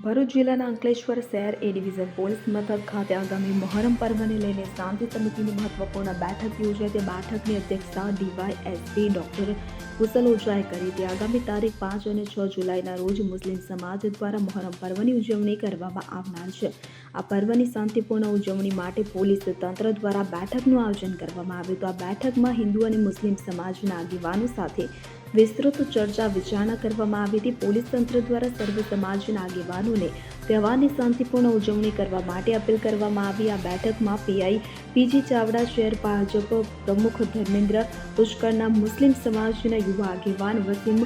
ભરૂચ જિલ્લાના અંકલેશ્વર શહેર એ division police મથક ખાતે આગામી મોહરમ પર્વને લઈને શાંતિ સમિતિની મહત્વપૂર્ણ બેઠક યોજાઈ. તે બેઠકની અધ્યક્ષતા ડીવાયએસપી ડોક્ટર કુશલ ઓઝાએ કરી હતી. આગામી તારીખ 5 અને 6 જુલાઈના રોજ મુસ્લિમ સમાજ દ્વારા મોહરમ પર્વની ઉજવણી કરવામાં આવનાર છે. આ પર્વની શાંતિપૂર્ણ ઉજવણી માટે પોલીસ તંત્ર દ્વારા બેઠકનું આયોજન કરવામાં આવ્યું હતું. આ બેઠકમાં હિન્દુ અને મુસ્લિમ સમાજના આગેવાનો સાથે વિસ્તૃત ચર્ચા વિચારણા કરવામાં આવી હતી. પોલીસ તંત્ર દ્વારા સર્વ સમાજના આગેવાનોને તહેવારની શાંતિપૂર્ણ ઉજવણી કરવા માટે અપીલ કરવામાં આવી. આ બેઠકમાં પીઆઈ પીજી ચાવડા, શહેર ભાજપ પ્રમુખ ધર્મેન્દ્ર પુષ્કરના, મુસ્લિમ સમાજના યુવા આગેવાન વસીમ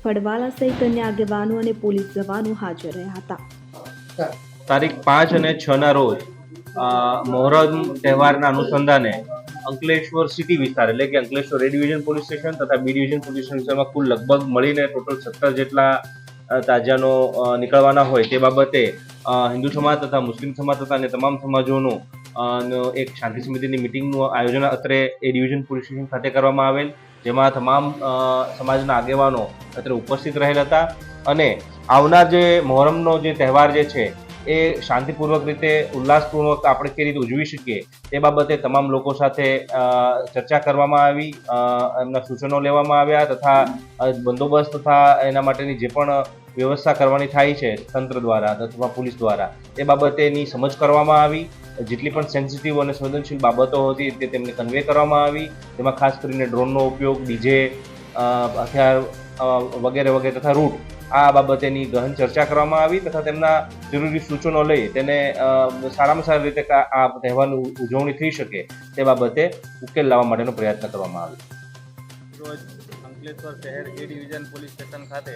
ફળવાલા સહિત અન્ય આગેવાનો અને પોલીસ જવાનો હાજર રહ્યા હતા. તારીખ 5 અને 6 ના રોજ મોહરમ તહેવારના અનુસંધાને અંકલેશ્વર સિટી વિસ્તાર એટલે કે અંકલેશ્વર એ ડિવિઝન પોલીસ સ્ટેશન તથા બી ડિવિઝન પોલીસ સ્ટેશનમાં કુલ લગભગ મળીને ટોટલ 17 જેટલા તાજિયાનો નીકળવાના હોય તે બાબતે હિન્દુ સમાજ તથા મુસ્લિમ સમાજ તથા અન્ય તમામ સમાજોનું એક શાંતિ સમિતિની મિટિંગનું આયોજન અત્રે એ ડિવિઝન પોલીસ સ્ટેશન ખાતે કરવામાં આવેલ, જેમાં તમામ સમાજના આગેવાનો અત્રે ઉપસ્થિત રહેલ હતા અને આવનાર જે મોહરમનો જે તહેવાર જે છે એ શાંતિપૂર્વક રીતે ઉલ્લાસપૂર્વક આપણે કઈ રીતે ઉજવી શકીએ તે બાબતે તમામ લોકો સાથે ચર્ચા કરવામાં આવી, એમના સૂચનો લેવામાં આવ્યા તથા બંદોબસ્ત તથા એના માટેની જે પણ વ્યવસ્થા કરવાની થાય છે તંત્ર દ્વારા અથવા પોલીસ દ્વારા એ બાબતેની સમજ કરવામાં આવી. જેટલી પણ સેન્સિટિવ અને સંવેદનશીલ બાબતો હતી તે તેમને કન્વે કરવામાં આવી. તેમાં ખાસ કરીને ડ્રોનનો ઉપયોગ, ડીજે, હથિયાર વગેરે વગેરે તથા રૂટ આ બાબતેની ગહન ચર્ચા કરવામાં આવી તથા તેમના જરૂરી સૂચનો લઈ તેને સારામાં સારી રીતે આ તહેવારની ઉજવણી થઈ શકે તે બાબતે ઉકેલ લાવવા માટેનો પ્રયત્ન કરવામાં આવ્યો. રોજ અંકલેશ્વર શહેર એ ડિવિઝન પોલીસ સ્ટેશન ખાતે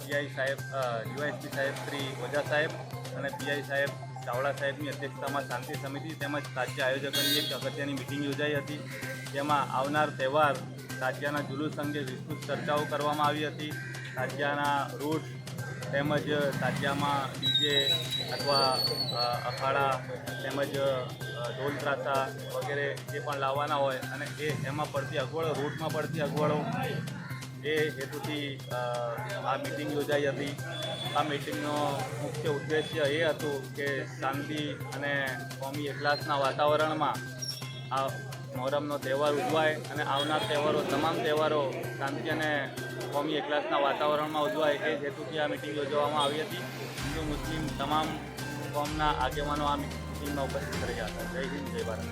પીઆઈ સાહેબ, ડીવાયએસપી સાહેબ શ્રી ઓઝા સાહેબ અને પીઆઈ સાહેબ ચાવડા સાહેબની અધ્યક્ષતામાં શાંતિ સમિતિ તેમજ તાજિયા આયોજકોની એક અગત્યની મિટિંગ યોજાઈ હતી. જેમાં આવનાર તહેવાર તાજિયાના જુલુસ અંગે વિસ્તૃત ચર્ચાઓ કરવામાં આવી હતી. તાજિયાના રૂટ તેમજ તાજિયામાં ડીજે અથવા અખાડા તેમજ ઢોલ ત્રાસા વગેરે જે પણ લાવવાના હોય અને એમાં પડતી અગવડો, રૂટમાં પડતી અગવડો એ હેતુથી આ મિટિંગ યોજાઈ હતી. આ મિટિંગનો મુખ્ય ઉદ્દેશ્ય એ હતું કે શાંતિ અને કોમી એકલાસના વાતાવરણમાં આ મોહરમનો તહેવાર ઉજવાય અને આવનાર તહેવારો, તમામ તહેવારો શાંતિ અને કોમી એકલાસના વાતાવરણમાં ઉજવાય એ હેતુથી આ મિટિંગ યોજવામાં આવી હતી. હિન્દુ મુસ્લિમ તમામ કોમના આગેવાનો આ મિટિંગમાં ઉપસ્થિત રહ્યા હતા. જય હિન્દ, જય ભારત.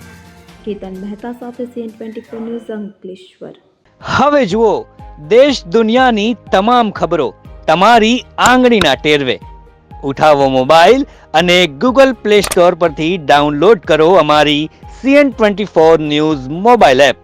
કેતન મહેતા સાથે CN24 ન્યૂઝ અંકલેશ્વર. હવે જુઓ દેશ દુનિયાની તમામ ખબરો તમારી આંગળીના ટેરવે. ઉઠાવો મોબાઈલ અને Google Play Store પરથી ડાઉનલોડ કરો અમારી CN24 ન્યૂઝ મોબાઈલ એપ.